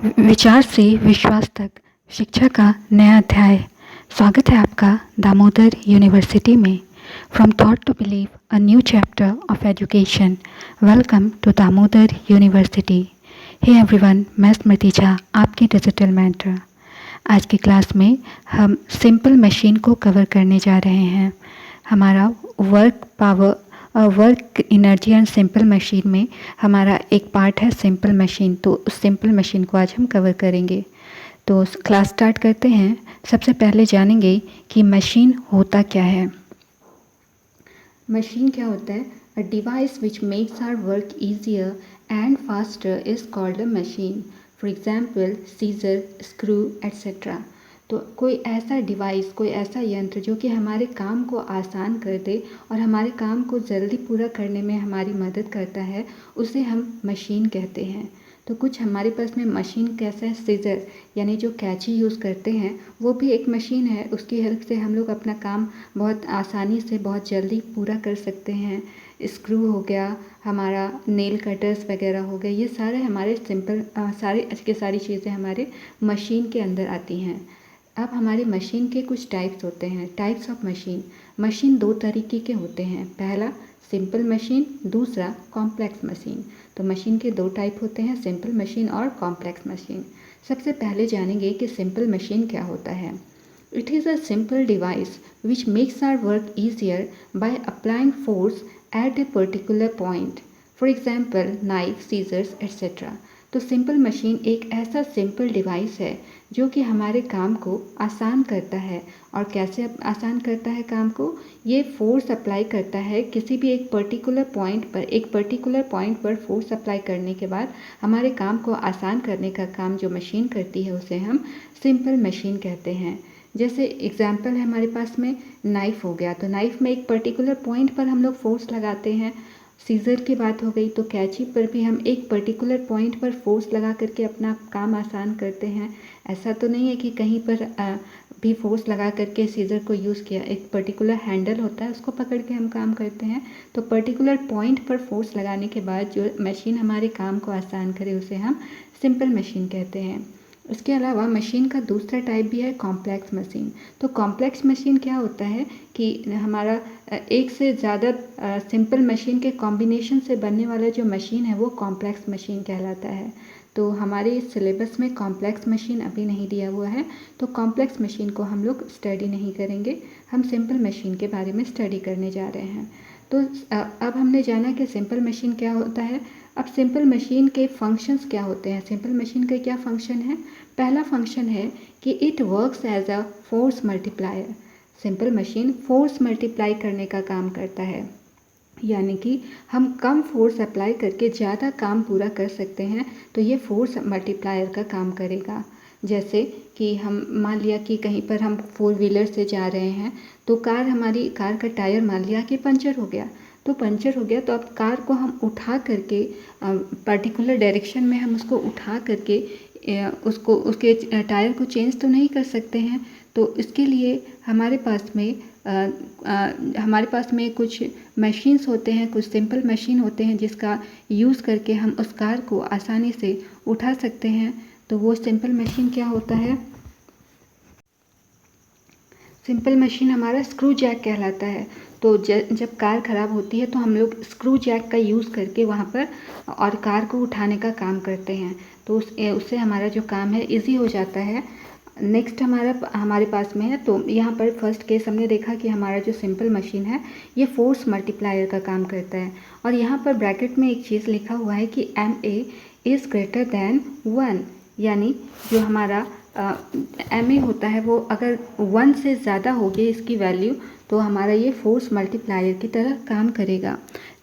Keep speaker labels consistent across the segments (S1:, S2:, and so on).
S1: विचार से विश्वास तक शिक्षा का नया अध्याय। स्वागत है आपका दामोदर यूनिवर्सिटी में। From thought to believe, a new chapter of education. Welcome to Damodar university. Hey everyone, मैं स्मृति झा, आपकी डिजिटल मेंटर। आज की क्लास में हम सिंपल मशीन को कवर करने जा रहे हैं। हमारा work energy and simple machine में हमारा एक पार्ट है सिंपल मशीन, तो उस सिंपल मशीन को आज हम कवर करेंगे। तो क्लास स्टार्ट करते हैं। सबसे पहले जानेंगे कि मशीन होता क्या है। मशीन क्या होता है? A device which makes our work easier and faster is called a machine. For example scissor, screw etcetera. तो कोई ऐसा डिवाइस, कोई ऐसा यंत्र जो कि हमारे काम को आसान कर दे और हमारे काम को जल्दी पूरा करने में हमारी मदद करता है, उसे हम मशीन कहते हैं। तो कुछ हमारे पास में मशीन कैसा है? सीजर, यानी जो कैंची यूज़ करते हैं वो भी एक मशीन है। उसकी हेल्प से हम लोग अपना काम बहुत आसानी से बहुत जल्दी पूरा कर सकते हैं। स्क्रू हो गया, हमारा नेल कटर्स वगैरह हो गए, ये सारे हमारे सारी चीज़ें हमारे मशीन के अंदर आती हैं। अब हमारी मशीन के कुछ टाइप्स होते हैं। Types of machine. मशीन दो तरीके के होते हैं। पहला सिंपल मशीन, दूसरा कॉम्प्लेक्स मशीन। तो मशीन के दो टाइप होते हैं, सिंपल मशीन और कॉम्प्लेक्स मशीन। सबसे पहले जानेंगे कि सिंपल मशीन क्या होता है। It is a simple device which makes our work easier by applying force at a particular point. For example knife, scissors etcetera. तो सिंपल मशीन एक ऐसा सिंपल डिवाइस है जो कि हमारे काम को आसान करता है। और कैसे आसान करता है काम को? ये फोर्स अप्लाई करता है किसी भी एक पर्टिकुलर पॉइंट पर फोर्स अप्लाई करने के बाद हमारे काम को आसान करने का काम जो मशीन करती है उसे हम सिंपल मशीन कहते हैं। जैसे एग्जाम्पल है हमारे पास में नाइफ़ हो गया, तो नाइफ़ में एक पर्टिकुलर पॉइंट पर हम लोग फोर्स लगाते हैं। सीज़र की बात हो गई, तो कैंची पर भी हम एक पर्टिकुलर पॉइंट पर फोर्स लगा करके अपना काम आसान करते हैं। ऐसा तो नहीं है कि कहीं पर भी फोर्स लगा करके सीज़र को यूज़ किया। एक पर्टिकुलर हैंडल होता है, उसको पकड़ के हम काम करते हैं। तो पर्टिकुलर पॉइंट पर फोर्स लगाने के बाद जो मशीन हमारे काम को आसान करे उसे हम सिंपल मशीन कहते हैं। उसके अलावा मशीन का दूसरा टाइप भी है कॉम्प्लेक्स मशीन। तो कॉम्प्लेक्स मशीन क्या होता है कि हमारा एक से ज़्यादा सिंपल मशीन के कॉम्बिनेशन से बनने वाला जो मशीन है वो कॉम्प्लेक्स मशीन कहलाता है। तो हमारे इस सिलेबस में कॉम्प्लेक्स मशीन अभी नहीं दिया हुआ है, तो कॉम्प्लेक्स मशीन को हम लोग स्टडी नहीं करेंगे। हम सिंपल मशीन के बारे में स्टडी करने जा रहे हैं। तो अब हमने जाना कि सिंपल मशीन क्या होता है। अब सिंपल मशीन के फंक्शंस क्या होते हैं। सिंपल मशीन का क्या फंक्शन है? पहला फंक्शन है कि it works as a force multiplier. Simple machine force multiply करने का काम करता है, यानी कि हम कम फोर्स अप्लाई करके ज़्यादा काम पूरा कर सकते हैं, तो ये फोर्स मल्टीप्लायर का काम करेगा। जैसे कि हम मान लिया कि कहीं पर हम 4 व्हीलर से जा रहे हैं, तो कार का टायर मान लिया कि पंचर हो गया। तो अब कार को हम उठा करके पर्टिकुलर डायरेक्शन में हम उसको उठा करके उसके टायर को चेंज तो नहीं कर सकते हैं। तो इसके लिए हमारे पास में कुछ मशीन्स होते हैं, कुछ सिंपल मशीन होते हैं जिसका यूज़ करके हम उस कार को आसानी से उठा सकते हैं। तो वो सिंपल मशीन क्या होता है? सिंपल मशीन हमारा स्क्रू जैक कहलाता है। तो जब कार ख़राब होती है तो हम लोग स्क्रू जैक का यूज़ करके वहाँ पर और कार को उठाने का काम करते हैं। तो उससे हमारा जो काम है इजी हो जाता है। नेक्स्ट हमारे पास में है, तो यहाँ पर फर्स्ट केस हमने देखा कि हमारा जो सिंपल मशीन है ये फोर्स मल्टीप्लायर का काम करता है। और यहाँ पर ब्रैकेट में एक चीज़ लिखा हुआ है कि MA इज़ ग्रेटर दैन 1, यानी जो हमारा MA होता है वो अगर 1 से ज़्यादा होगी इसकी वैल्यू, तो हमारा ये फोर्स मल्टीप्लायर की तरह काम करेगा।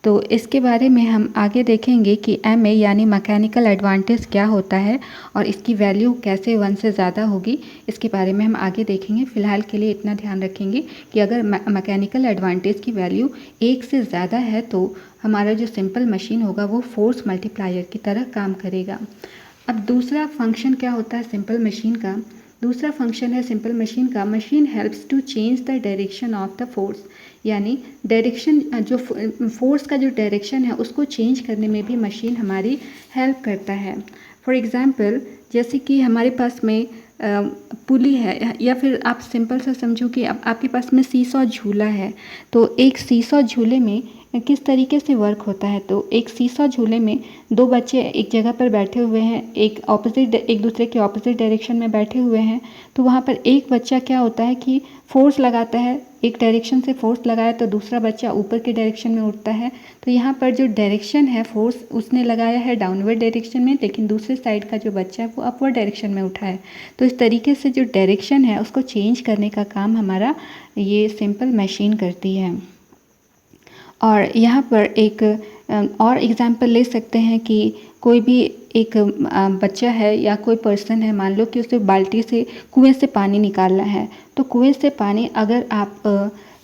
S1: तो इसके बारे में हम आगे देखेंगे कि MA यानी मैकेनिकल एडवांटेज क्या होता है और इसकी वैल्यू कैसे 1 से ज़्यादा होगी, इसके बारे में हम आगे देखेंगे। फ़िलहाल के लिए इतना ध्यान रखेंगे कि अगर मैकेनिकल एडवांटेज की वैल्यू 1 से ज़्यादा है तो हमारा जो सिंपल मशीन होगा वो फोर्स मल्टीप्लायर की तरह काम करेगा। अब दूसरा फंक्शन क्या होता है सिंपल मशीन का? दूसरा फंक्शन है सिंपल मशीन का, machine helps to change the direction of the force, यानी डायरेक्शन जो फोर्स का जो डायरेक्शन है उसको चेंज करने में भी मशीन हमारी हेल्प करता है। फॉर एग्ज़ाम्पल जैसे कि हमारे पास में पुली है, या फिर आप सिंपल सा समझो कि आपके पास में सीसॉ झूला है। तो एक सीसॉ झूले में किस तरीके से वर्क होता है, तो एक सीसॉ झूले में दो बच्चे एक जगह पर बैठे हुए हैं, एक दूसरे के ऑपोजिट डायरेक्शन में बैठे हुए हैं। तो वहाँ पर एक बच्चा क्या होता है कि फोर्स लगाता है, एक डायरेक्शन से फोर्स लगाया तो दूसरा बच्चा ऊपर के डायरेक्शन में उठता है। तो यहाँ पर जो डायरेक्शन है फोर्स उसने लगाया है डाउनवर्ड डायरेक्शन में, लेकिन दूसरे साइड का जो बच्चा है वो अपवर्ड डायरेक्शन में उठा है। तो इस तरीके से जो डायरेक्शन है उसको चेंज करने का काम हमारा ये सिंपल मशीन करती है। और यहाँ पर एक और एग्जांपल ले सकते हैं कि कोई भी एक बच्चा है या कोई पर्सन है, मान लो कि उसे बाल्टी से कुएं से पानी निकालना है। तो कुएं से पानी अगर आप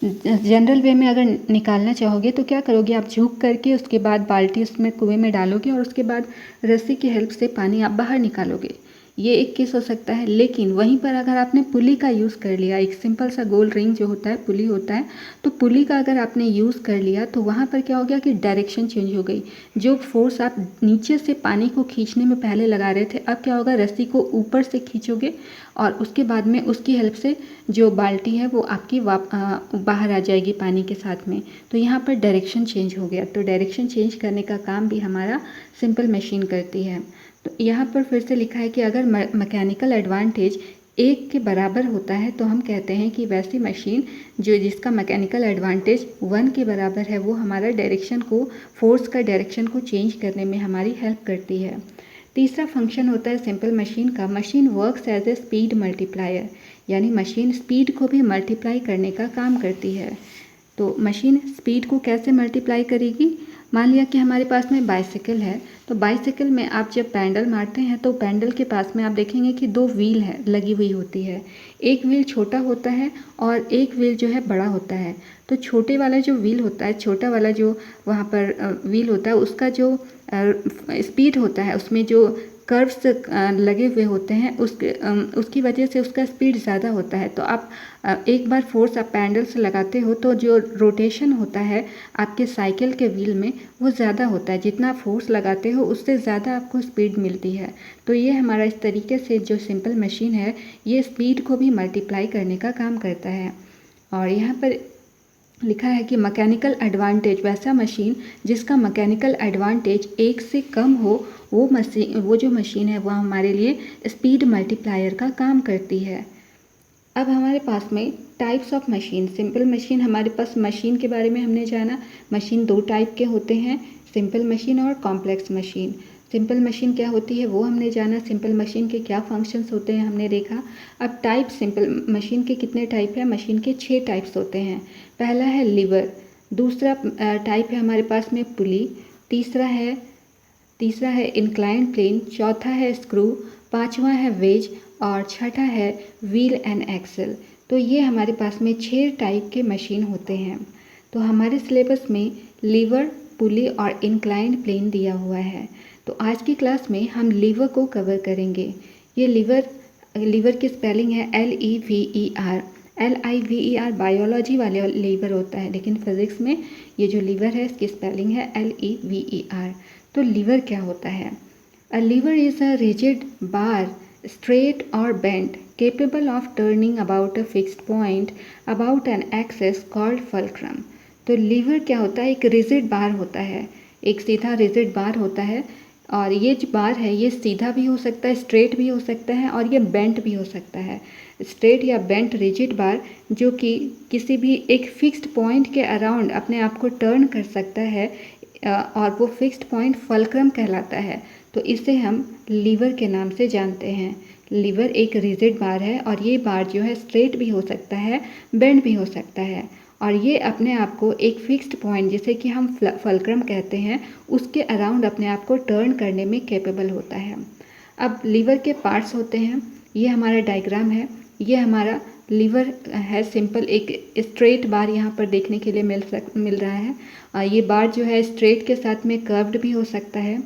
S1: जनरल वे में अगर निकालना चाहोगे तो क्या करोगे, आप झुक करके उसके बाद बाल्टी उसमें कुएं में डालोगे और उसके बाद रस्सी की हेल्प से पानी आप बाहर निकालोगे। ये एक केस हो सकता है। लेकिन वहीं पर अगर आपने पुली का यूज़ कर लिया, एक सिंपल सा गोल रिंग जो होता है पुली होता है, तो पुली का अगर आपने यूज़ कर लिया तो वहाँ पर क्या हो गया कि डायरेक्शन चेंज हो गई। जो फोर्स आप नीचे से पानी को खींचने में पहले लगा रहे थे, अब क्या होगा, रस्सी को ऊपर से खींचोगे और उसके बाद में उसकी हेल्प से जो बाल्टी है वो आपकी बाहर आ जाएगी पानी के साथ में। तो यहाँ पर डायरेक्शन चेंज हो गया। तो डायरेक्शन चेंज करने का काम भी हमारा सिंपल मशीन करती है। तो यहाँ पर फिर से लिखा है कि अगर मैकेनिकल एडवांटेज एक के बराबर होता है तो हम कहते हैं कि वैसी मशीन जो जिसका मैकेनिकल एडवांटेज 1 के बराबर है वो हमारा डायरेक्शन को, फोर्स का डायरेक्शन को चेंज करने में हमारी हेल्प करती है। तीसरा फंक्शन होता है सिंपल मशीन का, machine works as a speed multiplier, यानी मशीन स्पीड को भी मल्टीप्लाई करने का काम करती है। तो मशीन स्पीड को कैसे मल्टीप्लाई करेगी, मान लिया कि हमारे पास में बाइसिकल है। तो बाइसिकल में आप जब पैडल मारते हैं तो पैडल के पास में आप देखेंगे कि 2 व्हील है लगी हुई होती है। एक व्हील छोटा होता है और एक व्हील जो है बड़ा होता है। तो छोटे वाला जो व्हील होता है, छोटा वाला जो वहाँ पर व्हील होता है, उसका जो स्पीड होता है, उसमें जो कर्व्स लगे हुए होते हैं उसकी वजह से उसका स्पीड ज़्यादा होता है। तो आप एक बार फोर्स आप पैडल से लगाते हो तो जो रोटेशन होता है आपके साइकिल के व्हील में वो ज़्यादा होता है। जितना आप फोर्स लगाते हो उससे ज़्यादा आपको स्पीड मिलती है। तो ये हमारा इस तरीके से जो सिंपल मशीन है ये स्पीड को भी मल्टीप्लाई करने का काम करता है। और यहाँ पर लिखा है कि मैकेनिकल एडवांटेज, वैसा मशीन जिसका मैकेनिकल एडवांटेज 1 से कम हो वो जो मशीन है वह हमारे लिए स्पीड मल्टीप्लायर का काम करती है। अब हमारे पास में types of machine, simple machine, हमारे पास मशीन के बारे में हमने जाना। मशीन 2 टाइप के होते हैं, सिंपल मशीन और कॉम्प्लेक्स मशीन। सिंपल मशीन क्या होती है वो हमने जाना, सिंपल मशीन के क्या फंक्शंस होते हैं हमने देखा। अब टाइप, सिंपल मशीन के कितने टाइप है, मशीन के 6 टाइप्स होते हैं। पहला है लीवर, दूसरा टाइप है हमारे पास में पुली, तीसरा है इंक्लाइन प्लेन, चौथा है स्क्रू, पांचवा है वेज और छठा है व्हील एंड एक्सल। तो ये हमारे पास में 6 टाइप के मशीन होते हैं। तो हमारे सिलेबस में लीवर, पुली और इंक्लाइन प्लेन दिया हुआ है। तो आज की क्लास में हम लीवर को कवर करेंगे। ये लीवर की स्पेलिंग है LEVER। LIVER बायोलॉजी वाले लीवर होता है, लेकिन फिजिक्स में ये जो लीवर है इसकी स्पेलिंग है LEVER। तो लीवर क्या होता है, a lever is a rigid bar straight or bent capable of turning about a fixed point about an axis called fulcrum। तो लीवर क्या होता है, एक रिजिड बार होता है, एक सीधा रिजिड बार होता है। और ये जो बार है ये सीधा भी हो सकता है, स्ट्रेट भी हो सकता है और ये बेंट भी हो सकता है। स्ट्रेट या बेंट रिजिड बार जो कि किसी भी एक फिक्स्ड पॉइंट के अराउंड अपने आप को टर्न कर सकता है और वो फिक्स्ड पॉइंट फल्क्रम कहलाता है। तो इसे हम लीवर के नाम से जानते हैं। लीवर एक रिजिड बार है और ये बार जो है स्ट्रेट भी हो सकता है, बेंड भी हो सकता है और ये अपने आप को एक फिक्स्ड पॉइंट जिसे कि हम फल्क्रम कहते हैं उसके अराउंड अपने आप को टर्न करने में कैपेबल होता है। अब लीवर के पार्ट्स होते हैं, ये हमारा डायग्राम है, ये हमारा लीवर है सिंपल, एक स्ट्रेट बार यहाँ पर देखने के लिए मिल रहा है। ये बार जो है स्ट्रेट के साथ में कर्व्ड भी हो सकता है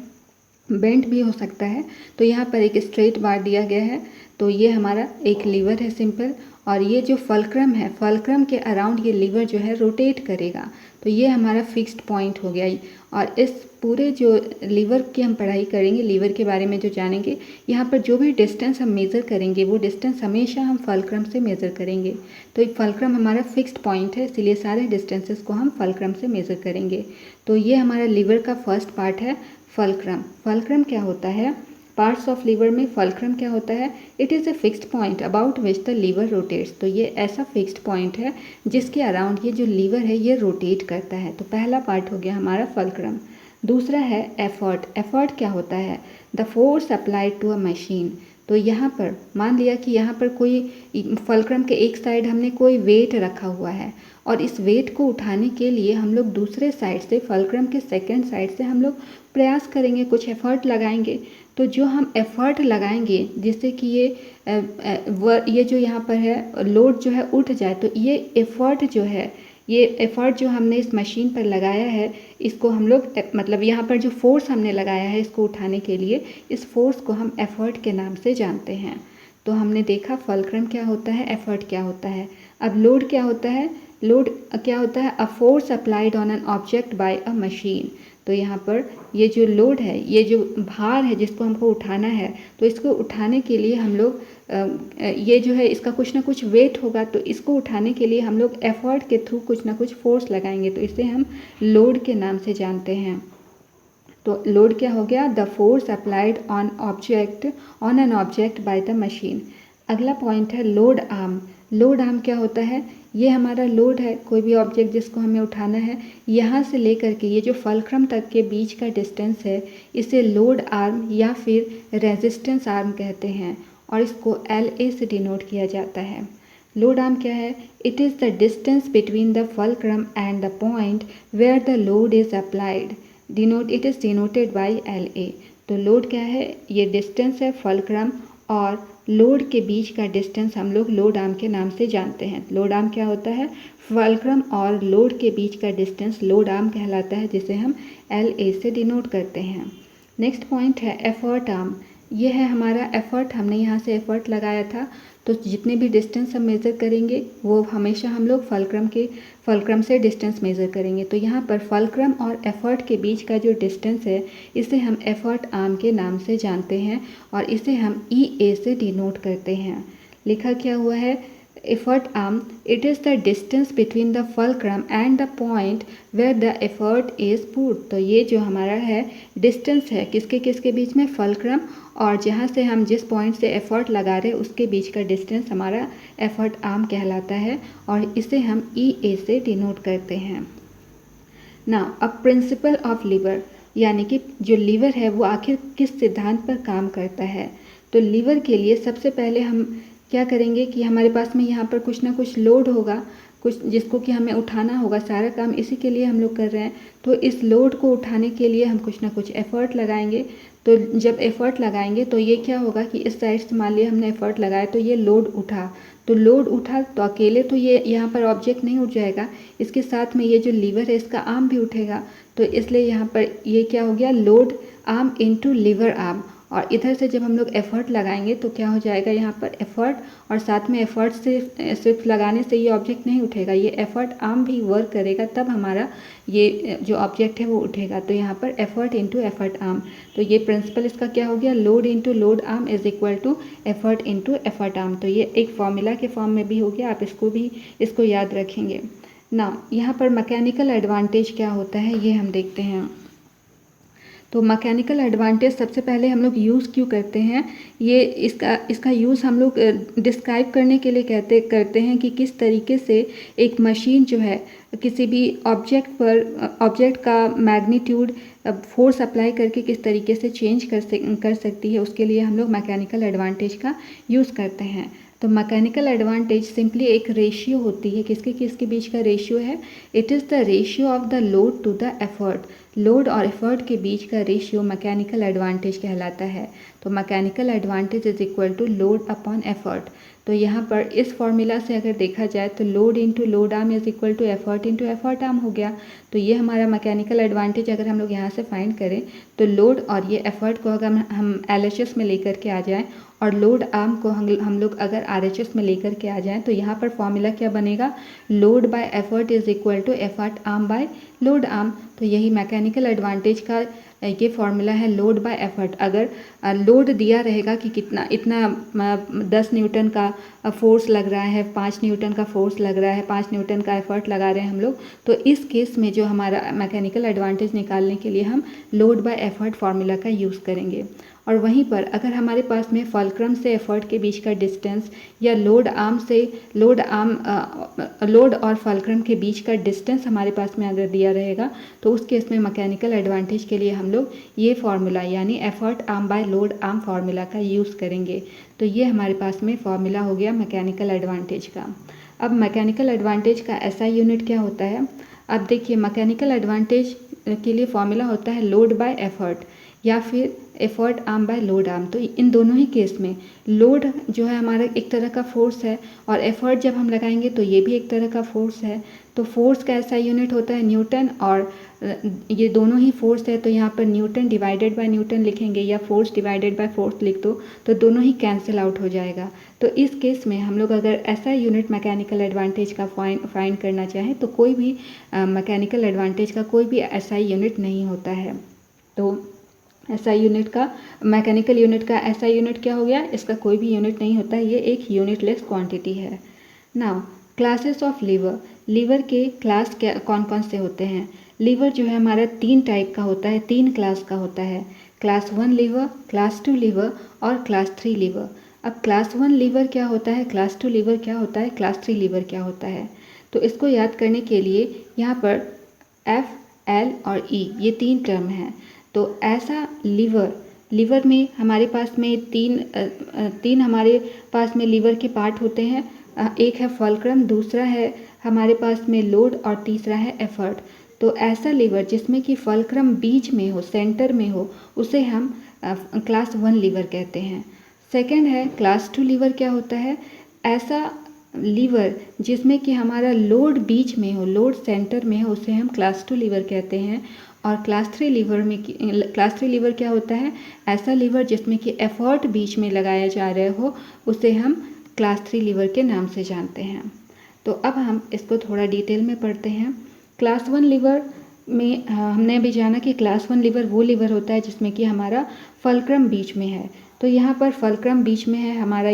S1: बेंट भी हो सकता है। तो यहाँ पर एक स्ट्रेट बार दिया गया है, तो ये हमारा एक लीवर है सिंपल, और ये जो फल्क्रम है, फल्क्रम के अराउंड ये लीवर जो है रोटेट करेगा। तो ये हमारा फिक्स्ड पॉइंट हो गया। और इस पूरे जो लीवर की हम पढ़ाई करेंगे, लीवर के बारे में जो जानेंगे, यहाँ पर जो भी डिस्टेंस हम मेज़र करेंगे वो डिस्टेंस हमेशा हम फल्क्रम से मेज़र करेंगे। तो एक फल्क्रम हमारा फिक्स्ड पॉइंट है, इसीलिए सारे डिस्टेंसेस को हम फल्क्रम से मेज़र करेंगे। तो ये हमारा लीवर का फर्स्ट पार्ट है फल्क्रम। फल्क्रम क्या होता है? पार्ट्स ऑफ लीवर में फल्क्रम क्या होता है? It is a fixed point about which the lever rotates. तो ये ऐसा फिक्स्ड पॉइंट है जिसके अराउंड ये जो लीवर है ये रोटेट करता है। तो पहला पार्ट हो गया हमारा फल्क्रम। दूसरा है एफर्ट। एफर्ट क्या होता है? The force applied to a machine. तो यहाँ पर मान लिया कि यहाँ पर कोई फल्क्रम के एक साइड हमने कोई वेट रखा हुआ है, और इस वेट को उठाने के लिए हम लोग दूसरे साइड से, फल्क्रम के सेकंड साइड से हम लोग प्रयास करेंगे, कुछ एफर्ट लगाएंगे। तो जो हम एफर्ट लगाएंगे जिससे कि ये जो यहाँ पर है लोड जो है उठ जाए, तो ये एफर्ट जो है, ये एफर्ट जो हमने इस मशीन पर लगाया है, इसको हम लोग मतलब यहाँ पर जो फोर्स हमने लगाया है इसको उठाने के लिए, इस फोर्स को हम एफर्ट के नाम से जानते हैं। तो हमने देखा फल्क्रम क्या होता है, एफर्ट क्या होता है। अब लोड क्या होता है? लोड क्या होता है? A force applied on an object by a machine. तो यहाँ पर ये जो लोड है, ये जो भार है जिसको हमको उठाना है, तो इसको उठाने के लिए हम लोग ये जो है इसका कुछ ना कुछ वेट होगा, तो इसको उठाने के लिए हम लोग एफर्ट के थ्रू कुछ ना कुछ फोर्स लगाएंगे, तो इसे हम लोड के नाम से जानते हैं। तो लोड क्या हो गया? The force applied on an object by the machine. अगला पॉइंट है लोड आर्म। लोड आर्म क्या होता है? ये हमारा लोड है, कोई भी ऑब्जेक्ट जिसको हमें उठाना है, यहाँ से लेकर के ये जो फल्क्रम तक के बीच का डिस्टेंस है, इसे लोड आर्म या फिर रेजिस्टेंस आर्म कहते हैं, और इसको LA से डिनोट किया जाता है। लोड आर्म क्या है? It is the distance between the fulcrum and the point where the load is applied. It is denoted by LA। तो लोड क्या है? ये डिस्टेंस है फल्क्रम और लोड के बीच का डिस्टेंस हम लोग लोड आर्म के नाम से जानते हैं। लोड आर्म क्या होता है? फल्क्रम और लोड के बीच का डिस्टेंस लोड आर्म कहलाता है, जिसे हम LA से डिनोट करते हैं। नेक्स्ट पॉइंट है एफर्ट आर्म। ये है हमारा एफर्ट, हमने यहाँ से एफर्ट लगाया था, तो जितने भी डिस्टेंस हम मेज़र करेंगे वो हमेशा हम लोग फल्क्रम से डिस्टेंस मेज़र करेंगे। तो यहाँ पर फल्क्रम और एफर्ट के बीच का जो डिस्टेंस है, इसे हम एफर्ट आर्म के नाम से जानते हैं, और इसे हम EA से डिनोट करते हैं। लिखा क्या हुआ है? Effort arm, it is the distance between the fulcrum and the point where the effort is put. तो ये जो हमारा है डिस्टेंस है किसके किसके बीच में? फल्क्रम और जहाँ से हम जिस पॉइंट से एफर्ट लगा रहे हैं उसके बीच का डिस्टेंस हमारा एफर्ट आर्म कहलाता है, और इसे हम EA से डिनोट करते हैं। Now a principle of lever, यानी कि जो लीवर है वो आखिर किस सिद्धांत पर काम करता है। तो लीवर के लिए सबसे पहले हम क्या करेंगे कि हमारे पास में यहाँ पर कुछ ना कुछ लोड होगा, कुछ जिसको कि हमें उठाना होगा, सारा काम इसी के लिए हम लोग कर रहे हैं। तो इस लोड को उठाने के लिए हम कुछ ना कुछ एफर्ट लगाएंगे। तो जब एफर्ट लगाएंगे तो ये क्या होगा कि इस साइड से मान लिया हमने एफर्ट लगाया, तो ये लोड उठा, तो लोड उठा तो अकेले तो ये यहाँ पर ऑब्जेक्ट नहीं उठ जाएगा, इसके साथ में ये जो लीवर है इसका आर्म भी उठेगा। तो इसलिए यहाँ पर ये क्या हो गया? Load arm into lever arm. और इधर से जब हम लोग एफर्ट लगाएंगे तो क्या हो जाएगा? यहाँ पर एफर्ट, और साथ में एफर्ट से सिर्फ लगाने से ये ऑब्जेक्ट नहीं उठेगा, ये एफर्ट आर्म भी वर्क करेगा, तब हमारा ये जो ऑब्जेक्ट है वो उठेगा। तो यहाँ पर एफर्ट इनटू एफर्ट आर्म। तो ये प्रिंसिपल इसका क्या हो गया? Load into load arm is equal to effort into effort arm. तो ये एक फॉर्मूला के फॉर्म में भी हो गया, आप इसको याद रखेंगे ना। यहाँ पर मैकेनिकल एडवांटेज क्या होता है ये हम देखते हैं। तो मैकेनिकल एडवांटेज सबसे पहले हम लोग यूज़ क्यों करते हैं, ये इसका यूज़ हम लोग डिस्क्राइब करने के लिए करते हैं कि किस तरीके से एक मशीन जो है किसी भी ऑब्जेक्ट का मैग्नीट्यूड फोर्स अप्लाई करके किस तरीके से चेंज कर सकती है, उसके लिए हम लोग मैकेनिकल एडवांटेज का यूज़ करते हैं। तो मैकेनिकल एडवांटेज सिंपली एक रेशियो होती है, किसके बीच का रेशियो है? It is the ratio of the load to the effort. Load और एफर्ट के बीच का रेशियो मैकेनिकल एडवांटेज कहलाता है। तो mechanical advantage is equal to load upon effort. तो यहाँ पर इस फॉर्मूला से अगर देखा जाए तो load into load arm is equal to effort into effort arm हो गया। तो ये हमारा मैकेनिकल एडवांटेज अगर हम लोग यहाँ से फाइंड करें तो लोड और ये एफर्ट को अगर हम LHS में लेकर के आ जाएं और लोड आर्म को हम लोग अगर RHS में लेकर के आ जाएं तो यहाँ पर फॉर्मूला क्या बनेगा, load by effort is equal to effort arm by load arm. तो यही मैकेनिकल एडवांटेज का ये फॉर्मूला है, लोड बाय एफर्ट। अगर लोड दिया रहेगा कि कितना इतना 10 न्यूटन का फोर्स लग रहा है, 5 न्यूटन का फोर्स लग रहा है, 5 न्यूटन का एफर्ट लगा रहे हैं हम लोग, तो इस केस में जो हमारा मैकेनिकल एडवांटेज निकालने के लिए हम लोड बाय एफर्ट फार्मूला का यूज़ करेंगे। और वहीं पर अगर हमारे पास में फलक्रम से एफर्ट के बीच का डिस्टेंस या लोड और फलक्रम के बीच का डिस्टेंस हमारे पास में अगर दिया रहेगा तो उस केस में मैकेनिकल एडवांटेज के लिए हम लोग ये फार्मूला यानी effort arm by load arm formula का यूज़ करेंगे। तो ये हमारे पास में फार्मूला हो गया मैकेनिकल एडवांटेज का। अब मैकेनिकल एडवांटेज का SI यूनिट क्या होता है। अब देखिए मैकेनिकल एडवांटेज के लिए फार्मूला होता है लोड बाय एफर्ट या फिर effort arm by load arm. तो इन दोनों ही केस में लोड जो है हमारा एक तरह का फोर्स है और एफर्ट जब हम लगाएंगे तो ये भी एक तरह का फोर्स है। तो फोर्स का SI यूनिट होता है न्यूटन और ये दोनों ही फोर्स है तो यहाँ पर न्यूटन डिवाइडेड बाय न्यूटन लिखेंगे या फोर्स डिवाइडेड बाय फोर्स लिख दो तो दोनों ही कैंसिल आउट हो जाएगा। तो इस केस में हम लोग अगर SI यूनिट मैकेनिकल एडवांटेज का फाइंड करना चाहें तो कोई भी मैकेनिकल एडवांटेज का कोई भी SI यूनिट नहीं होता है। तो SI यूनिट का मैकेनिकल यूनिट का SI यूनिट क्या हो गया, इसका कोई भी यूनिट नहीं होता है, ये एक यूनिटलेस क्वांटिटी है। Now classes of lever, lever के क्लास क्या कौन कौन से होते हैं। लीवर जो है हमारा 3 टाइप का होता है, 3 क्लास का होता है, क्लास 1 लीवर, क्लास 2 लीवर और क्लास 3 लीवर। अब क्लास 1 लीवर क्या होता है, क्लास 2 लीवर क्या होता है, क्लास 3 लीवर क्या होता है। तो इसको याद करने के लिए यहाँ पर F, L और E ये 3 टर्म हैं। तो ऐसा लीवर में हमारे पास में तीन हमारे पास में लीवर के पार्ट होते हैं। एक है फलक्रम, दूसरा है हमारे पास में लोड और तीसरा है एफर्ट। तो ऐसा लीवर जिसमें कि फलक्रम बीच में हो, सेंटर में हो, उसे हम क्लास 1 लीवर कहते हैं। सेकंड है क्लास 2 लीवर क्या होता है, ऐसा लीवर जिसमें कि हमारा लोड बीच में हो, लोड सेंटर में हो, उसे हम क्लास 2 लीवर कहते हैं। और क्लास 3 लीवर क्या होता है, ऐसा लीवर जिसमें कि एफर्ट बीच में लगाया जा रहा हो, उसे हम क्लास 3 लीवर के नाम से जानते हैं। तो अब हम इसको थोड़ा डिटेल में पढ़ते हैं। क्लास 1 लीवर में हमने भी जाना कि क्लास 1 लीवर वो लीवर होता है जिसमें कि हमारा फलक्रम बीच में है। तो यहाँ पर फलक्रम बीच में है, हमारा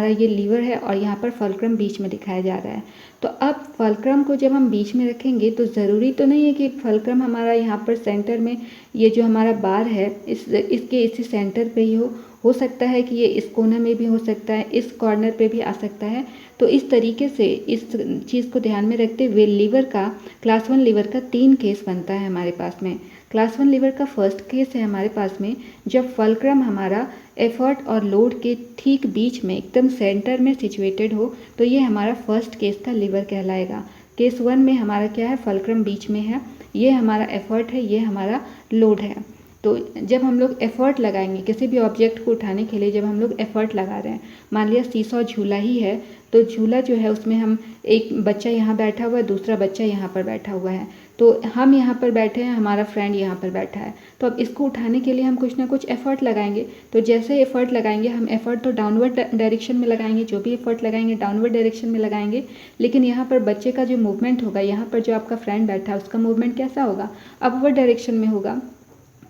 S1: ये लीवर है और यहाँ पर फलक्रम बीच में दिखाया जा रहा है। तो अब फलक्रम को जब हम बीच में रखेंगे तो ज़रूरी तो नहीं है कि फलक्रम हमारा यहाँ पर सेंटर में, ये जो हमारा बार है इसके इसी सेंटर पे ही हो सकता है कि ये इस कोने में भी हो सकता है, इस कॉर्नर पे भी आ सकता है। तो इस तरीके से इस चीज़ को ध्यान में रखते हुए क्लास 1 लीवर का 3 केस बनता है हमारे पास में। क्लास 1 लीवर का फर्स्ट केस है हमारे पास में जब फलक्रम हमारा एफर्ट और लोड के ठीक बीच में एकदम सेंटर में सिचुएटेड हो, तो ये हमारा फर्स्ट केस का लीवर कहलाएगा। केस 1 में हमारा क्या है, फलक्रम बीच में है, ये हमारा एफर्ट है, ये हमारा लोड है। तो जब हम लोग एफर्ट लगाएंगे किसी भी ऑब्जेक्ट को उठाने के लिए, जब हम लोग एफर्ट लगा रहे हैं, मान लिया सीसॉ झूला ही है, तो झूला जो है उसमें हम एक बच्चा यहाँ बैठा हुआ है, दूसरा बच्चा यहाँ पर बैठा हुआ है, तो हम यहाँ पर बैठे हैं, हमारा फ्रेंड यहाँ पर बैठा है। तो अब इसको उठाने के लिए हम कुछ ना कुछ एफर्ट लगाएंगे। तो जैसे एफर्ट लगाएंगे हम एफर्ट तो डाउनवर्ड डायरेक्शन में लगाएंगे, जो भी एफर्ट लगाएंगे डाउनवर्ड डायरेक्शन में लगाएंगे। लेकिन यहाँ पर बच्चे का जो मूवमेंट होगा, यहाँ पर जो आपका फ्रेंड बैठा है उसका मूवमेंट कैसा होगा, अपवर्ड डायरेक्शन में होगा।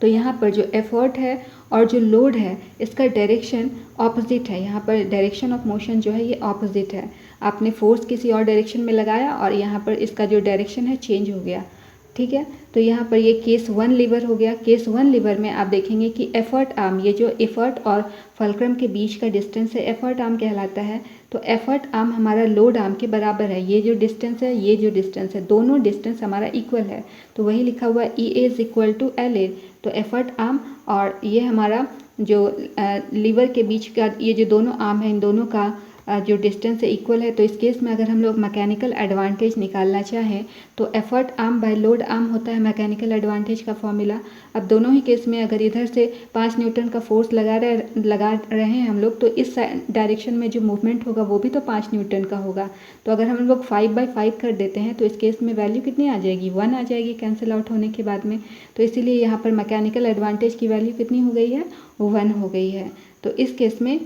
S1: तो यहाँ पर जो एफर्ट है और जो लोड है इसका डायरेक्शन ऑपोजिट है, यहाँ पर डायरेक्शन ऑफ मोशन जो है ये ऑपोजिट है। आपने फोर्स किसी और डायरेक्शन में लगाया और यहाँ पर इसका जो डायरेक्शन है चेंज हो गया, ठीक है। तो यहाँ पर ये केस 1 लीवर हो गया। केस 1 लीवर में आप देखेंगे कि एफर्ट आर्म, ये जो एफर्ट और फलक्रम के बीच का डिस्टेंस है एफर्ट आर्म कहलाता है। तो एफर्ट आर्म हमारा लोड आर्म के बराबर है, ये जो डिस्टेंस है, ये जो डिस्टेंस है, दोनों डिस्टेंस हमारा इक्वल है। तो वही लिखा हुआ E A is equal to L A. तो एफर्ट आर्म और ये हमारा जो लीवर के बीच का ये जो दोनों आर्म है, इन दोनों का जो डिस्टेंस है इक्वल है। तो इस केस में अगर हम लोग मैकेनिकल एडवांटेज निकालना चाहें तो effort arm by load arm होता है मैकेनिकल एडवांटेज का फॉर्मूला। अब दोनों ही केस में अगर इधर से 5 न्यूटन का फोर्स लगा रहे हैं हम लोग, तो इस डायरेक्शन में जो मूवमेंट होगा वो भी तो 5 न्यूटन का होगा। तो अगर हम लोग 5/5 कर देते हैं तो इस केस में वैल्यू कितनी आ जाएगी, 1 आ जाएगी कैंसिल आउट होने के बाद में। तो इसीलिए यहाँ पर मैकेनिकल एडवांटेज की वैल्यू कितनी हो गई है, 1 हो गई है। तो इस केस में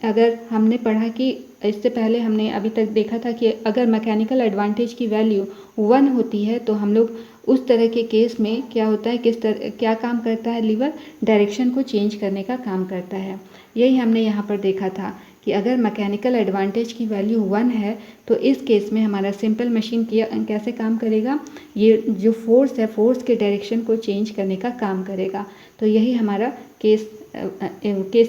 S1: अगर हमने पढ़ा कि इससे पहले हमने अभी तक देखा था कि अगर मैकेनिकल एडवांटेज की वैल्यू 1 होती है तो हम लोग उस तरह के केस में क्या होता है, क्या काम करता है, लीवर डायरेक्शन को चेंज करने का काम करता है। यही हमने यहाँ पर देखा था कि अगर मैकेनिकल एडवांटेज की वैल्यू 1 है तो इस केस में हमारा सिंपल मशीन कैसे काम करेगा, ये जो फोर्स है फोर्स के डायरेक्शन को चेंज करने का काम करेगा। तो यही हमारा केस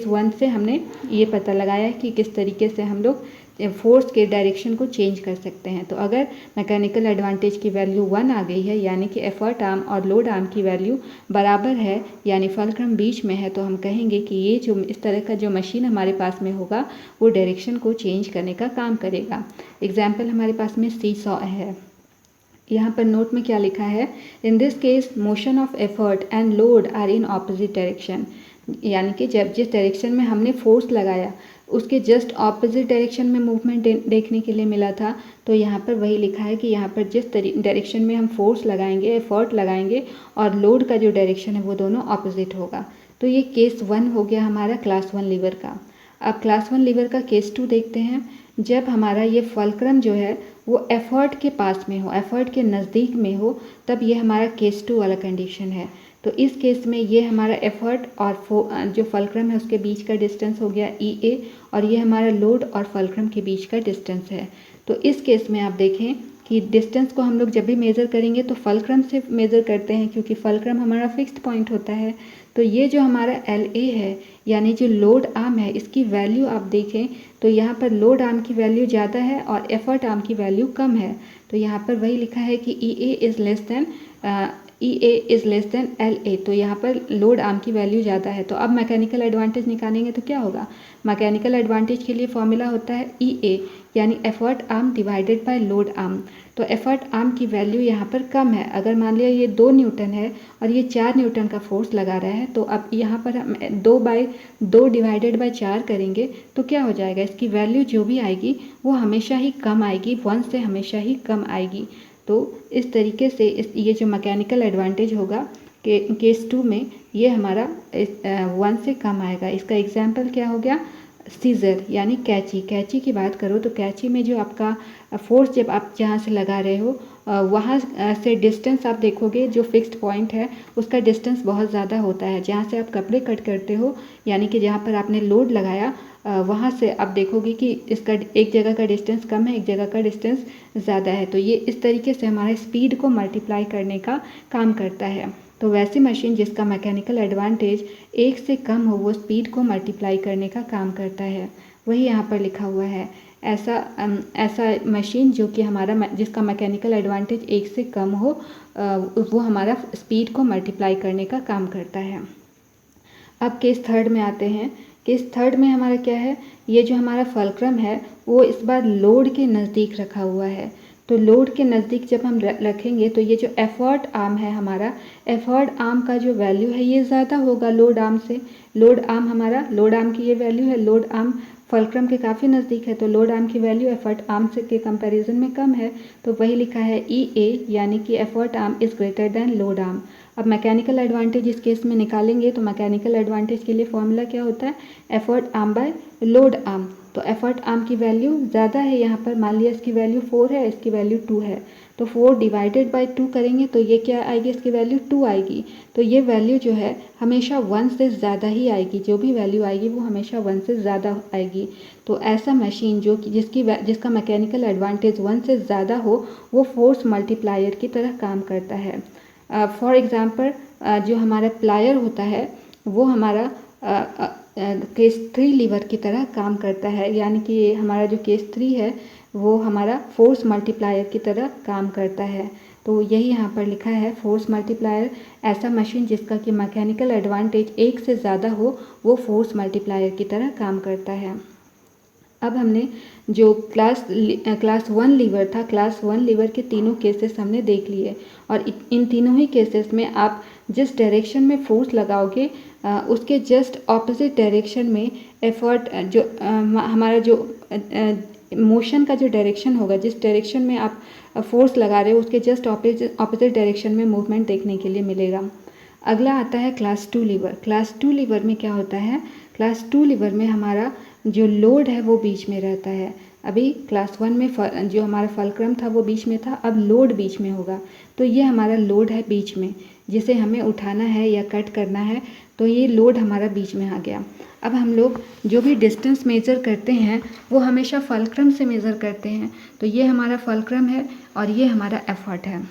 S1: 1 से हमने ये पता लगाया कि किस तरीके से हम लोग फोर्स के डायरेक्शन को चेंज कर सकते हैं। तो अगर मैकेनिकल एडवांटेज की वैल्यू 1 आ गई है, यानी कि एफर्ट आर्म और लोड आर्म की वैल्यू बराबर है, यानी फलक्रम बीच में है, तो हम कहेंगे कि ये जो इस तरह का जो मशीन हमारे पास में होगा वो डायरेक्शन को चेंज करने का काम करेगा। एग्जाम्पल हमारे पास में सी सॉ है। यहाँ पर नोट में क्या लिखा है, in this case motion of effort and load are in opposite direction, यानी कि जब जिस डायरेक्शन में हमने फोर्स लगाया उसके जस्ट ऑपोजिट डायरेक्शन में मूवमेंट देखने के लिए मिला था। तो यहाँ पर वही लिखा है कि यहाँ पर जिस डायरेक्शन में हम फोर्स लगाएंगे, एफर्ट लगाएंगे और लोड का जो डायरेक्शन है वो दोनों ऑपोजिट होगा। तो ये केस 1 हो गया हमारा क्लास 1 लीवर का। अब क्लास 1 लीवर का केस 2 देखते हैं। जब हमारा ये फलक्रम जो है वो एफर्ट के पास में हो, एफर्ट के नज़दीक में हो, तब ये हमारा केस 2 वाला कंडीशन है। तो इस केस में ये हमारा एफर्ट और जो फलक्रम है उसके बीच का डिस्टेंस हो गया EA, और ये हमारा लोड और फलक्रम के बीच का डिस्टेंस है। तो इस केस में आप देखें कि डिस्टेंस को हम लोग जब भी मेज़र करेंगे तो फलक्रम से मेज़र करते हैं, क्योंकि फलक्रम हमारा फिक्स्ड पॉइंट होता है। तो ये जो हमारा LA है, यानी जो लोड आर्म है, इसकी वैल्यू आप देखें तो यहाँ पर लोड आर्म की वैल्यू ज़्यादा है और एफर्ट आर्म की वैल्यू कम है। तो यहाँ पर वही लिखा है कि EA is less than LA, तो यहाँ पर लोड आर्म की वैल्यू ज़्यादा है। तो अब मैकेनिकल एडवांटेज निकालेंगे तो क्या होगा, मैकेनिकल एडवांटेज के लिए फॉर्मूला होता है EA, यानी effort arm divided by load arm. तो एफर्ट आर्म की वैल्यू यहाँ पर कम है। अगर मान लिया ये 2 न्यूटन है और ये 4 न्यूटन का फोर्स लगा रहा है, तो अब यहाँ पर हम 2 डिवाइडेड बाय 4 करेंगे तो क्या हो जाएगा, इसकी वैल्यू जो भी आएगी वो हमेशा ही कम आएगी, 1 से हमेशा ही कम आएगी। तो इस तरीके से ये जो मैकेनिकल एडवांटेज होगा केस 2 में ये हमारा 1 से कम आएगा। इसका एग्जाम्पल क्या हो गया, सीजर यानी कैंची की बात करो तो कैंची में जो आपका फोर्स जब आप जहाँ से लगा रहे हो वहाँ से डिस्टेंस आप देखोगे, जो फिक्स्ड पॉइंट है उसका डिस्टेंस बहुत ज़्यादा होता है। जहाँ से आप कपड़े कट करते हो, यानी कि जहाँ पर आपने लोड लगाया वहाँ से आप देखोगे कि इसका एक जगह का डिस्टेंस कम है, एक जगह का डिस्टेंस ज़्यादा है। तो ये इस तरीके से हमारे स्पीड को मल्टीप्लाई करने का काम करता है। तो वैसी मशीन जिसका मैकेनिकल एडवांटेज 1 से कम हो, वो स्पीड को मल्टीप्लाई करने का काम करता है। वही यहाँ पर लिखा हुआ है। ऐसा मशीन जो कि हमारा जिसका मैकेनिकल एडवांटेज 1 से कम हो, वो हमारा स्पीड को मल्टीप्लाई करने का काम करता है। अब केस 3 में आते हैं। केस 3 में हमारा क्या है, ये जो हमारा फलक्रम है वो इस बार लोड के नज़दीक रखा हुआ है। तो लोड के नज़दीक जब हम रखेंगे तो ये जो एफर्ट आर्म है हमारा, एफर्ट आर्म का जो वैल्यू है ये ज़्यादा होगा लोड आर्म से। लोड आर्म की ये वैल्यू है, लोड आर्म फलक्रम के काफ़ी नज़दीक है, तो लोड आर्म की वैल्यू एफर्ट आर्म से के कंपैरिजन में कम है। तो वही लिखा है EA, यानी कि effort arm is greater than load arm. अब मैकेनिकल एडवांटेज इस केस में निकालेंगे तो मैकेनिकल एडवांटेज के लिए फॉर्मूला क्या होता है, effort arm by load arm. तो एफर्ट आर्म की वैल्यू ज़्यादा है, यहाँ पर मान लिया इसकी वैल्यू 4 है, इसकी वैल्यू 2 है, तो 4 डिवाइडेड बाय 2 करेंगे तो ये क्या आएगी, इसकी वैल्यू 2 आएगी। तो ये वैल्यू जो है हमेशा 1 से ज़्यादा ही आएगी, जो भी वैल्यू आएगी वो हमेशा 1 से ज़्यादा आएगी। तो ऐसा मशीन जो कि जिसका मैकेनिकल एडवांटेज 1 से ज़्यादा हो, वो फोर्स मल्टीप्लायर की तरह काम करता है। फॉर एग्ज़ाम्पल जो हमारा प्लायर होता है वो हमारा केस 3 लीवर की तरह काम करता है, यानी कि हमारा जो केस 3 है वो हमारा फोर्स मल्टीप्लायर की तरह काम करता है। तो यही यहाँ पर लिखा है, फोर्स मल्टीप्लायर ऐसा मशीन जिसका कि मैकेनिकल एडवांटेज 1 से ज़्यादा हो, वो फोर्स मल्टीप्लायर की तरह काम करता है। अब हमने जो क्लास 1 लीवर था, क्लास 1 लीवर के तीनों केसेस हमने देख लिए और इन तीनों ही केसेस में आप जिस डायरेक्शन में फोर्स लगाओगे उसके जस्ट ऑपोजिट डायरेक्शन में एफर्ट जो हमारा जो मोशन का जो डायरेक्शन होगा, जिस डायरेक्शन में आप फोर्स लगा रहे हो उसके जस्ट ऑपोजिट डायरेक्शन में मूवमेंट देखने के लिए मिलेगा। अगला आता है क्लास 2 लीवर। क्लास 2 लीवर में क्या होता है, क्लास 2 लीवर में हमारा जो लोड है वो बीच में रहता है। अभी क्लास 1 में जो हमारा फलक्रम था वो बीच में था, अब लोड बीच में होगा। तो ये हमारा लोड है बीच में, जिसे हमें उठाना है या कट करना है, तो ये लोड हमारा बीच में आ गया। अब हम लोग जो भी डिस्टेंस मेज़र करते हैं वो हमेशा फलक्रम से मेज़र करते हैं। तो ये हमारा फलक्रम है और ये हमारा एफर्ट है।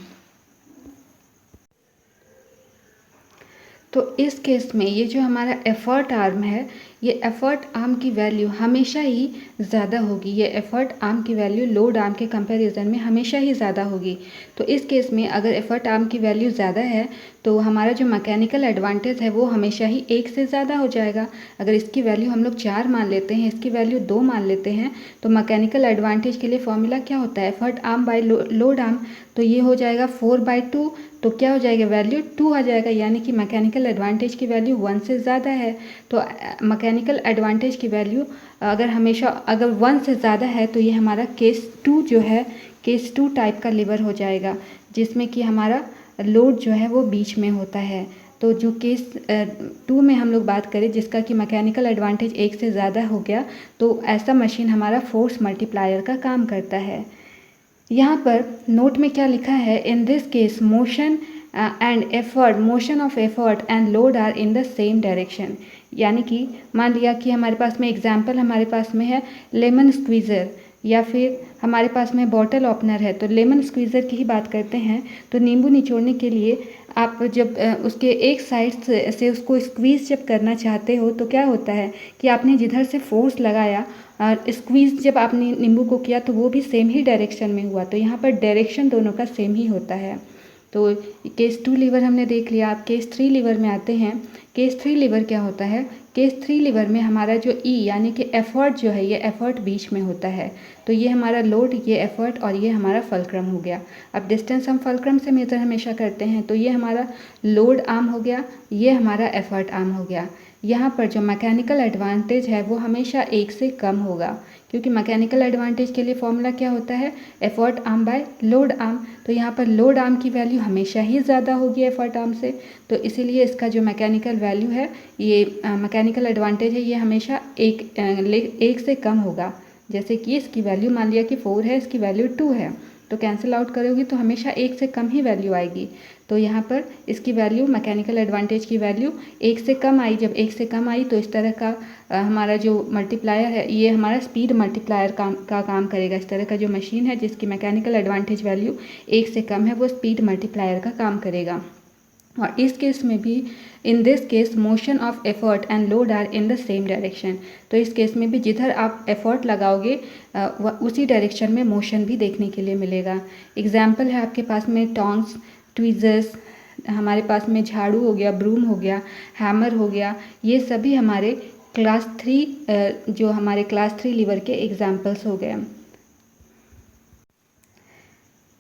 S1: तो इस केस में ये जो हमारा एफर्ट आर्म है, ये एफर्ट आर्म की वैल्यू हमेशा ही ज़्यादा होगी। ये एफर्ट आर्म की वैल्यू लोड आर्म के कंपैरिजन में हमेशा ही ज़्यादा होगी। तो इस केस में अगर एफर्ट आर्म की वैल्यू ज़्यादा है तो हमारा जो मैकेनिकल एडवांटेज है वो हमेशा ही 1 से ज़्यादा हो जाएगा। अगर इसकी वैल्यू हम लोग 4 मान लेते हैं, इसकी वैल्यू 2 मान लेते हैं, तो मैकेनिकल एडवांटेज के लिए फॉर्मूला क्या होता है, effort arm by load arm. तो ये हो जाएगा 4/2। तो क्या हो जाएगा, वैल्यू 2 आ जाएगा, यानी कि मैकेनिकल एडवांटेज की वैल्यू 1 से ज़्यादा है। तो मैकेनिकल एडवांटेज की वैल्यू अगर 1 से ज़्यादा है तो ये हमारा केस 2 जो है, केस 2 टाइप का लीवर हो जाएगा, जिसमें कि हमारा लोड जो है वो बीच में होता है। तो जो केस 2 में हम लोग बात करें जिसका कि मैकेनिकल एडवांटेज 1 से ज़्यादा हो गया, तो ऐसा मशीन हमारा फोर्स मल्टीप्लायर का काम करता है। यहाँ पर नोट में क्या लिखा है, in this case motion motion of effort and load are in the same direction. यानी कि मान लिया कि हमारे पास में एग्जाम्पल हमारे पास में है लेमन स्क्वीज़र, या फिर हमारे पास में बॉटल ओपनर है। तो लेमन स्क्वीज़र की ही बात करते हैं। तो नींबू निचोड़ने के लिए आप जब उसके एक साइड से उसको स्क्वीज़ जब करना चाहते हो तो क्या होता है कि आपने जिधर से फोर्स लगाया और स्क्वीज़ जब आपने नींबू को किया तो वो भी सेम ही डायरेक्शन में हुआ। तो यहाँ पर डायरेक्शन दोनों का सेम ही होता है। तो केस 2 लीवर हमने देख लिया। आप केस 3 लीवर में आते हैं। केस 3 लीवर क्या होता है, केस 3 लीवर में हमारा जो ई यानी कि एफर्ट जो है, ये एफर्ट बीच में होता है। तो ये हमारा लोड, ये एफर्ट और ये हमारा फलक्रम हो गया। अब डिस्टेंस हम फलक्रम से मेजर हमेशा करते हैं, तो ये हमारा लोड आर्म हो गया, ये हमारा एफर्ट आर्म हो गया। यहाँ पर जो मैकेनिकल एडवांटेज है वो हमेशा 1 से कम होगा, क्योंकि मैकेनिकल एडवांटेज के लिए फॉर्मूला क्या होता है, effort arm by load arm. तो यहाँ पर लोड आर्म की वैल्यू हमेशा ही ज़्यादा होगी एफर्ट आर्म से। तो इसीलिए इसका जो मैकेनिकल वैल्यू है, ये मैकेनिकल एडवांटेज है, ये हमेशा एक से कम होगा। जैसे कि इसकी वैल्यू मान लिया कि 4 है, इसकी वैल्यू 2 है, तो कैंसिल आउट करोगी तो हमेशा 1 से कम ही वैल्यू आएगी। तो यहाँ पर इसकी वैल्यू, मैकेनिकल एडवांटेज की वैल्यू 1 से कम आई। जब 1 से कम आई तो इस तरह का हमारा जो मल्टीप्लायर है, ये हमारा स्पीड मल्टीप्लायर का काम करेगा। इस तरह का जो मशीन है जिसकी मैकेनिकल एडवांटेज वैल्यू 1 से कम है, वो स्पीड मल्टीप्लायर का काम करेगा। और इस केस में भी, in this case motion of effort and load are in the same direction. तो इस केस में भी जिधर आप एफर्ट लगाओगे उसी डायरेक्शन में मोशन भी देखने के लिए मिलेगा। एग्जाम्पल है आपके पास में टॉन्ग्स, ट्वीज़र्स, हमारे पास में झाड़ू हो गया, ब्रूम हो गया, हैमर हो गया, ये सभी हमारे क्लास 3 लीवर के एग्जाम्पल्स हो गए।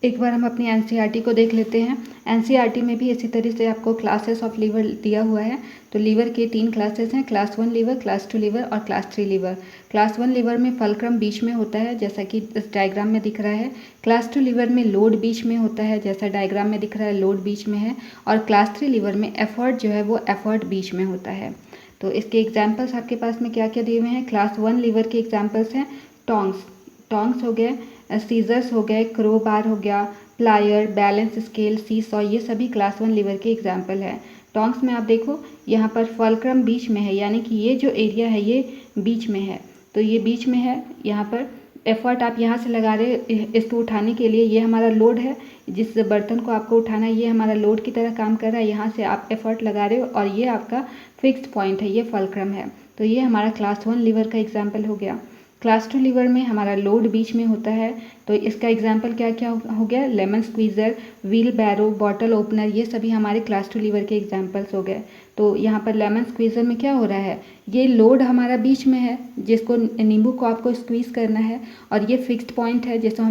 S1: एक बार हम अपनी एनसीईआरटी को देख लेते हैं। एनसीईआरटी में भी इसी तरह से आपको क्लासेस ऑफ लीवर दिया हुआ है। तो लीवर के 3 क्लासेस हैं, क्लास 1 लीवर, क्लास 2 लीवर और क्लास 3 लीवर। क्लास 1 लीवर में फलक्रम बीच में होता है, जैसा कि इस डायग्राम में दिख रहा है। क्लास 2 लीवर में लोड बीच में होता है, जैसा डायग्राम में दिख रहा है, लोड बीच में है। और क्लास 3 लीवर में एफर्ट जो है वो एफर्ट बीच में होता है। तो इसके एग्जाम्पल्स आपके पास में क्या क्या दिए हुए हैं। क्लास 1 लीवर के एग्जाम्पल्स हैं टॉन्ग्स हो गए, सीजर्स हो गए, क्रो बार हो गया, प्लायर, बैलेंस स्केल, सीसॉ, ये सभी क्लास 1 लीवर के एग्जाम्पल है। टॉन्ग्स में आप देखो यहाँ पर फलक्रम बीच में है, यानी कि ये जो एरिया है ये बीच में है। तो ये बीच में है, यहाँ पर एफर्ट आप यहाँ से लगा रहे इसको उठाने के लिए। ये हमारा लोड है, जिस बर्तन को आपको उठाना है ये हमारा लोड की तरह काम कर रहा है। यहाँ से आप एफर्ट लगा रहे हो और ये आपका फिक्स्ड पॉइंट है, ये फलक्रम है। तो ये हमारा क्लास 1 लीवर का एग्जाम्पल हो गया। क्लास 2 लीवर में हमारा लोड बीच में होता है। तो इसका एग्जाम्पल क्या क्या हो गया, लेमन स्क्वीज़र, व्हील बैरो, बॉटल ओपनर, ये सभी हमारे क्लास 2 लीवर के एग्जाम्पल्स हो गए। तो यहाँ पर लेमन स्क्वीज़र में क्या हो रहा है, ये लोड हमारा बीच में है जिसको नींबू को आपको स्क्वीज़ करना है, और ये फिक्स्ड पॉइंट है जिसको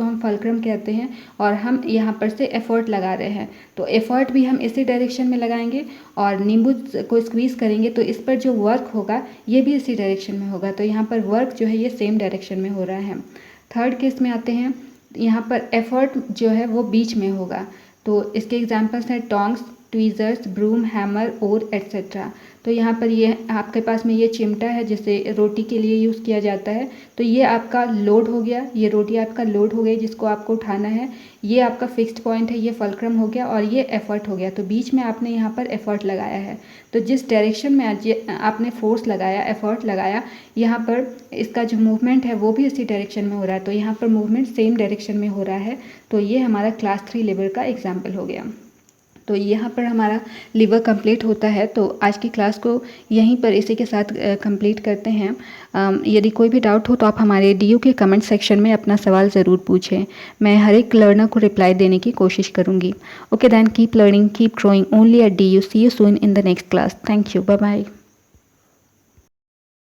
S1: हम फल्क्रम कहते हैं, और हम यहाँ पर से एफर्ट लगा रहे हैं। तो एफर्ट भी हम इसी डायरेक्शन में लगाएंगे, और नींबू को स्क्वीज़ करेंगे तो इस पर जो वर्क होगा ये भी इसी डायरेक्शन में होगा। तो यहाँ पर वर्क जो है ये सेम डायरेक्शन में हो रहा है। थर्ड केस में आते हैं, यहाँ पर एफर्ट जो है वो बीच में होगा। तो इसके एग्जांपल्स हैं टोंग्स, ट्वीज़र्स, ब्रूम, हैमर, ओर एट्सेट्रा। तो यहाँ पर ये आपके पास में ये चिमटा है जिसे रोटी के लिए यूज़ किया जाता है। तो ये आपका लोड हो गया, ये रोटी आपका लोड हो गई जिसको आपको उठाना है। ये आपका फिक्स्ड पॉइंट है, ये फल्क्रम हो गया, और ये एफर्ट हो गया। तो बीच में आपने यहाँ पर एफर्ट लगाया है। तो जिस डायरेक्शन में आपने फोर्स लगाया, एफर्ट लगाया, यहाँ पर इसका जो मूवमेंट है वो भी इसी डायरेक्शन में हो रहा है। तो यहाँ पर मूवमेंट सेम डायरेक्शन में हो रहा है। तो ये हमारा क्लास 3 लीवर का एग्जाम्पल हो गया। तो यहाँ पर हमारा लीवर कंप्लीट होता है। तो आज की क्लास को यहीं पर इसी के साथ कंप्लीट करते हैं। यदि कोई भी डाउट हो तो आप हमारे DU के कमेंट सेक्शन में अपना सवाल ज़रूर पूछें। मैं हर एक लर्नर को रिप्लाई देने की कोशिश करूँगी। Okay then, keep learning, keep growing only at DU। See you soon in the next class. Thank you, bye bye.